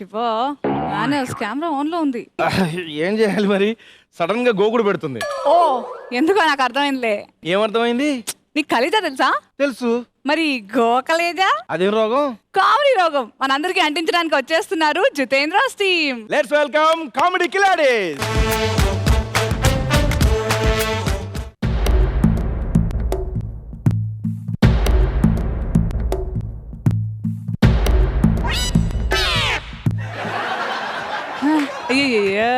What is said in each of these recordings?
Shiva manage camera on లో ఉంది. ఏం చేయాలి మరి? సడన్ గా గోకుడు పెడుతుంది. ఓ ఎందుకో నాకు అర్థమైందిలే. ఏమర్థమైంది? నీకు కలేజా తెలుసా? తెలుసు. మరి గోకలేజా అదేం రోగం? కామెడీ రోగం మనందరికి అంటించడానికి వచ్చేస్తున్నారు Jitendra's team. Let's welcome comedy Khiladis. అయ్యయ్యో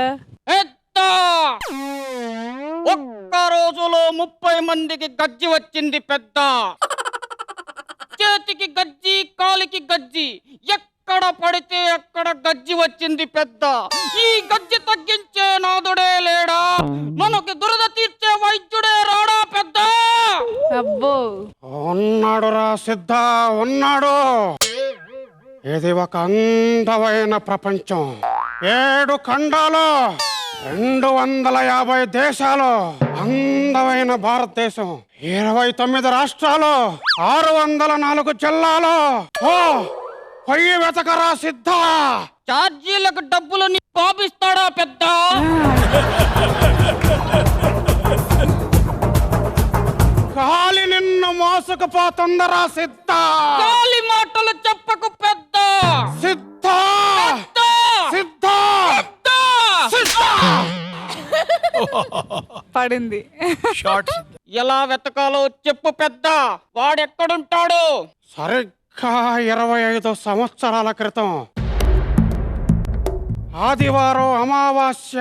ఒక్క రోజులో 30 మందికి గజ్జి వచ్చింది పెద్ద. చేతికి గజ్జి, కాలికి గజ్జి, ఎక్కడ పడితే అక్కడ గజ్జి వచ్చింది పెద్ద. ఈ గజ్జి తగ్గించే నాదుడే లేడా? మనకి దురద తీర్చే వైద్యుడే రాడా పెద్ద? అబ్బో ఉన్నాడు రా సిద్ధ, ఉన్నాడు. ఇది ఒక అందమైన ప్రపంచం. 7 ఖండాలు, 250 దేశాలు, అందమైన భారతదేశం, 29 రాష్ట్రాలు, 604 జిల్లాలు. ఓ పొయ్యి వెతకరా సిద్ధ. ఛార్జీలకు డబ్బులు నీ పాపిస్తాడా పెద్ద? గాలి నిన్ను మోసుకుపోతుందరా సిద్ధ. గాలి మాటలు చెప్పకు పెద్ద. సిద్ధ సిద్ధ పడింది. ఎలా వెతకాలో చెప్పు పెద్ద. వాడెక్కడుంటాడు? సరిగ్గా 25 సంవత్సరాల క్రితం ఆదివారం అమావాస్య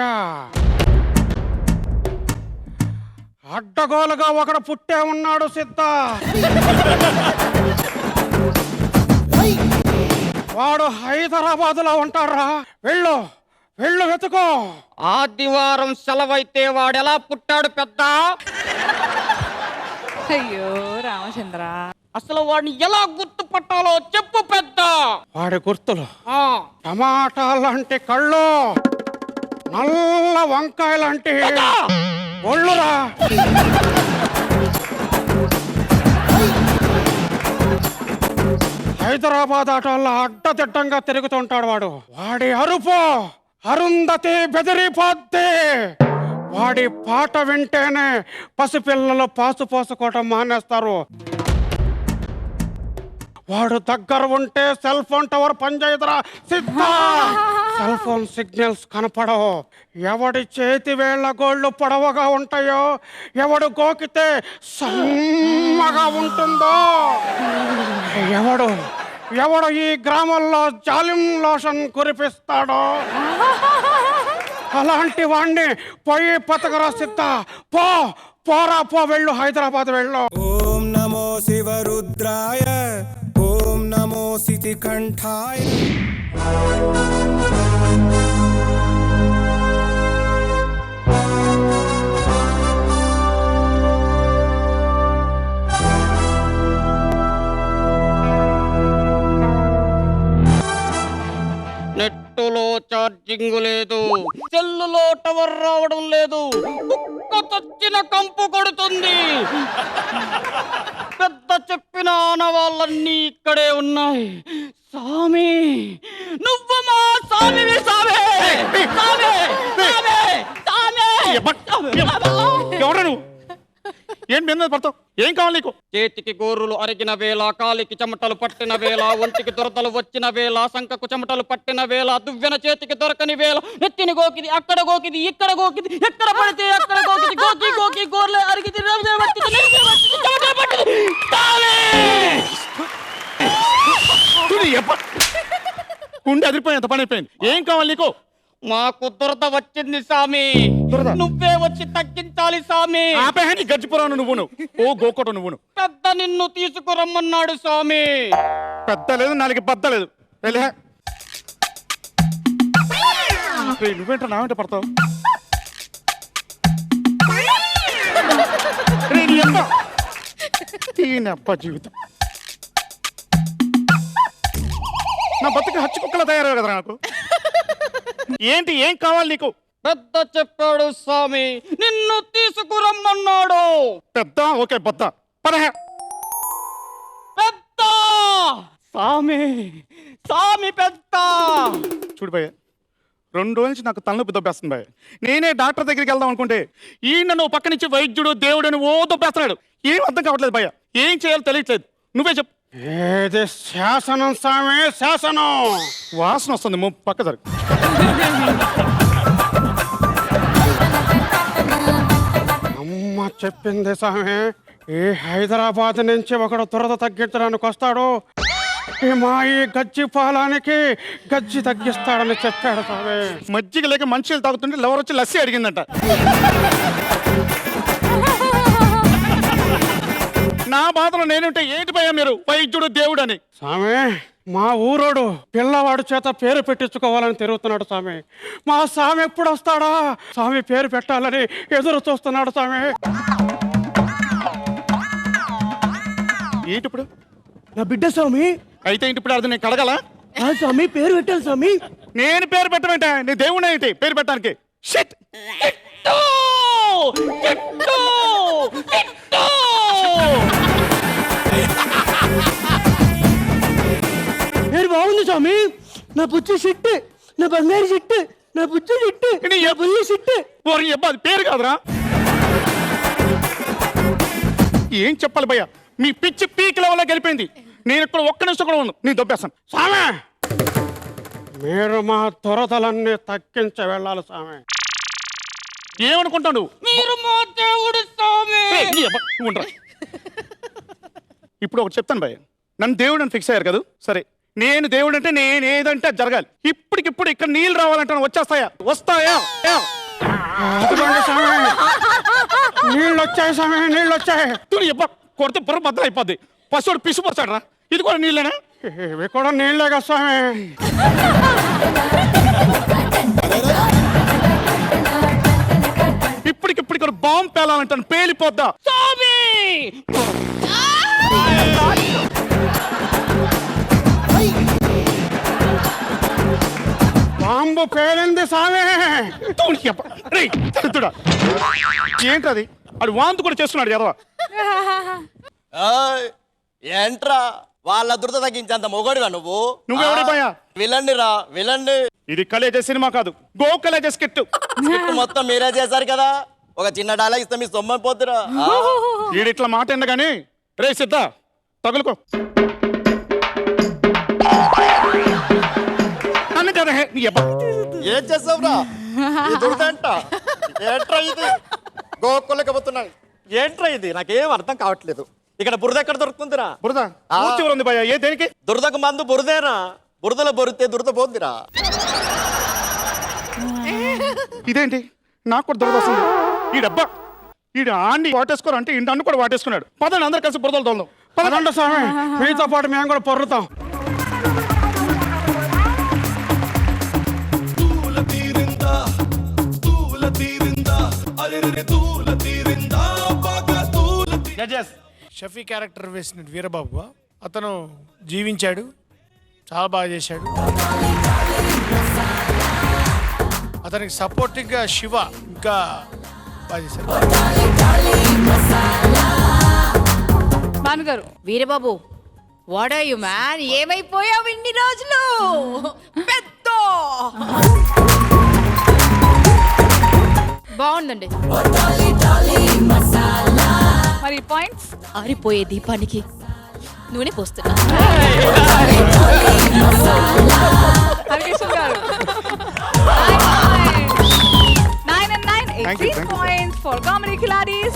అడ్డగోలుగా ఒకడు పుట్టే ఉన్నాడు సిద్ధ. వాడు హైదరాబాదులో ఉంటాడురా. వెళ్ళు వెళ్ళు వెతుకో. ఆదివారం సెలవైతే వాడెలా పుట్టాడు పెద్ద? అయ్యో రామచంద్ర, అసలు వాడిని ఎలా గుర్తుపట్టాలో చెప్పు పెద్ద. వాడి గుర్తులు టమాటా లాంటి కళ్ళు, నల్ల వంకాయ లాంటి ఒళ్ళురా. హైదరాబాద్ ఆటోల్లో అడ్డదిడ్డంగా తిరుగుతుంటాడు వాడు. వాడి అరుపు అరుంధతి బెదిరిపోద్ది. వాడి పాట వింటేనే పసిపిల్లలు పాసు పోసుకోవటం మానేస్తారు. వాడు దగ్గర ఉంటే సెల్ ఫోన్ టవర్ పనిచేయదురా సిద్ధ. సెల్ ఫోన్ సిగ్నల్స్ కనపడవు. ఎవడి చేతి వేళ్ల గోళ్ళు పొడవగా ఉంటాయో, ఎవడు గోకితే సమ్మగా ఉంటుందో, ఎవడు ఎవడు ఈ గ్రామంలో జాలిం లోషన్ కురిపిస్తాడో అలాంటి వాణ్ణి పోయి పతకరా సిద్ధ. పో పోరా పో, వెళ్ళు హైదరాబాద్ వెళ్ళు. ఓం నమో శివరుద్రాయ, ఓం నమో సితికంఠాయ. నెట్టులో ఛార్జింగ్ లేదు, సెల్లులో టవర్ రావడం లేదు, కుక్క చచ్చిన కంపు కొడుతుంది. పెద్ద చెప్పిన ఆనవాళ్ళన్నీ ఇక్కడే ఉన్నాయి. సామి నువ్వు మా సామివి సామి. ఎవరు నువ్వు? ఏం మీద పడతావు? ఏం కావాలి నీకు? చేతికి గోర్రులు అరిగిన వేళ, కాలికి చెమటలు పట్టిన వేళ, ఒంటికి దురదలు వచ్చిన వేళ, సంకకు చెమటలు పట్టిన వేళ, దువ్వెన చేతికి దొరకని వేళ, నెత్తిని గోకిది, అక్కడ గోకిది, ఇక్కడ గోకిది, ఎక్కడ పడితే అక్కడ గోకిది, గోకి గోకి గోర్లే అరిగిది, గుండె అదిరిపోయింది, పని అయిపోయింది. ఏం కావాలి నీకు? మాకు దురద వచ్చింది సామి. నువ్వే వచ్చి తగ్గించాలి సామి. ఆపేహాన్ని గజ్జిపురాను నువ్వును, ఓ గోకోట నువ్వును. పెద్ద నిన్ను తీసుకురమ్మన్నాడు సామి. పెద్ద లేదు, 4 బద్ద లేదు. నువ్వేంట నా వెంట పడతావు? జీవితం నా బతుకు హచ్చి కుక్కలా తయారయ్యారు కదా నాకు. ఏంటి, ఏం కావాలి నీకు? పెద్ద చెప్పాడు స్వామి, నిన్ను తీసుకురమ్మన్నాడు. పెద్ద ఓకే బద్ద పదహ. పెద్ద సామి సామి పెద్ద చూడు భయ్య 2 రోజుల నుంచి నాకు తలనొప్పి దొబ్బేస్తుంది భయ్య. నేనే డాక్టర్ దగ్గరికి వెళ్దాం అనుకుంటే ఈయన నువ్వు పక్క నుంచి వైద్యుడు దేవుడు అని ఓ దొబ్బేస్తున్నాడు. ఏం అర్థం కావట్లేదు భయ్య. ఏం చేయాలో తెలియట్లేదు. నువ్వే చెప్పు. ఏది శాసనం స్వామి, శాసనం. వాసన వస్తుంది పక్క జరుగు. అమ్మ చెప్పింది స్వామి, ఈ హైదరాబాద్ నుంచి ఒకడు దురద తగ్గించడానికి వస్తాడు, ఈ గజ్జి పాలానికి గజ్జి తగ్గిస్తాడని చెప్పాడు స్వామి. మజ్జిగ లేక మనుషులు తాగుతుంటే లవర్ వచ్చి లస్సీ అడిగిందంట. నా బాధలో నేనుంటే ఏంటి భయ్యా మీరు వైద్యుడు దేవుడు అని? స్వామి, మా ఊరోడు పిల్లవాడు చేత పేరు పెట్టించుకోవాలని తిరుగుతున్నాడు స్వామి. మా స్వామి ఎప్పుడు వస్తాడా, స్వామి పేరు పెట్టాలని ఎదురు చూస్తున్నాడు స్వామి. ఏంటి ఇప్పుడు? నా బిడ్డ స్వామి. అయితే ఏంటి ఇప్పుడు? అది నేను కడగల స్వామి పేరు పెట్టాను స్వామి. నేను పేరు పెట్టమంటే నీ దేవుడు ఏంటి పేరు పెట్టడానికి? షిట్. పేరు బాగుంది స్వామి. నా బుచ్చి షిట్, నా బంగారు షిట్, నా బుచ్చి షిట్, నా బుల్లి షిట్. అది పేరు కాదురా. ఏం చెప్పాలి భయ్యా? మీ పిచ్చి పీక్ లెవెల్లో గెలిపోయింది. నేను ఇక్కడ ఒక్క నిమిషం కూడా ఉన్నాను, నేను దొబ్బేస్తాను. స్వామి, మీరు మా దురదలన్నీ తగ్గించ వెళ్ళాలి స్వామి. ఏమనుకుంటావు నువ్వు? మీరు మా దేవుడు స్వామి. నువ్వు ఉండరా. ఇప్పుడు ఒకటి చెప్తాను భయ్య, నన్ను దేవుడు అని ఫిక్స్ అయ్యారు కదా, సరే నేను దేవుడు అంటే నేను ఏదంటే అది జరగాలి. ఇప్పటికిప్పుడు ఇక్కడ నీళ్ళు రావాలంటే వచ్చేస్తాయా? వస్తాయా? అదిగోండి స్వామి, నీళ్ళు వచ్చాయి స్వామి, నీళ్ళు వచ్చాయి. కొడితే బుర్ర బద్దలు అయిపోద్ది. పశువుడు పిసిపోతాడు రా. ఇది కూడా నీళ్ళేనా? ఇవి కూడా నీళ్ళేగా స్వామి. ఇప్పటికిప్పుడు ఇక్కడ బాంబు పేలాలంటాను, పేలిపోద్దా? స్వామి బాంబు పేలింది స్వామి. ఏంటది? అది వాంతు కూడా చేస్తున్నాడు ఎదవా. ఏంట్రా వాళ్ళ దురద తగ్గించేంత మొగడివా నువ్వు? నువ్వెవడే భయ్యా? విలండి రా, విలండి. ఇది కలేజే సినిమా కాదు, గో కలేజే స్కిట్. స్క్రిప్ట్ మొత్తం మీరే చేశారు కదా, ఒక చిన్న డైలాగ్ ఇస్తే మీ సొమ్మని పోతురా. వీడిట్లా మాట ఎండగాని రే సిద్ధ తగులుకో. నన్ను కదా నీ అబ్బా. ఏం చేసావురా? ఈ దురద అంట. ఏంట్రా ఇది? గోక్కులకపోతున్నాయి. ఏంట్రా ఇది? నాకేం అర్థం కావట్లేదు. ఇక్కడ బురద ఎక్కడ దొరుకుతుందిరా? బురద ఊర్చివరం ఉంది భయ్యా. ఏ దేనికి? దురదకు మందు బురదేనా? బురదలో బొరితే దురద పోద్దిరా. ఇదేంటి? నాకు కూడా దొరద వస్తుంది. ఈ డబ్బా ఈడు ఆండి వాటేసుకోరు అంటే ఇంటి అన్ను కూడా వాటేసుకున్నాడు. పదండి అందరు కలిసి బురదలు తోలుదాం. పదండి స్వామి, మీతో పాటు మేము కూడా పొర్రుతాం. షఫీ క్యారెక్టర్ వేసిన వీరబాబు అతను జీవించాడు, చాలా బాగా చేశాడు. అతనికి సపోర్టింగ్ గా శివ ఇంకా బాగా చేశాడు. భానుగారు. Veerababu, what are you man? ఏమైపోయావు ఇన్ని రోజులు? పెద్ద బాగుందండి. మరి పాయింట్స్? ఆరిపోయే దీపానికి నూనె పోస్తున్నా. హరికిషన్ గారు 9 and 9, 18 points for Comedy Khiladis.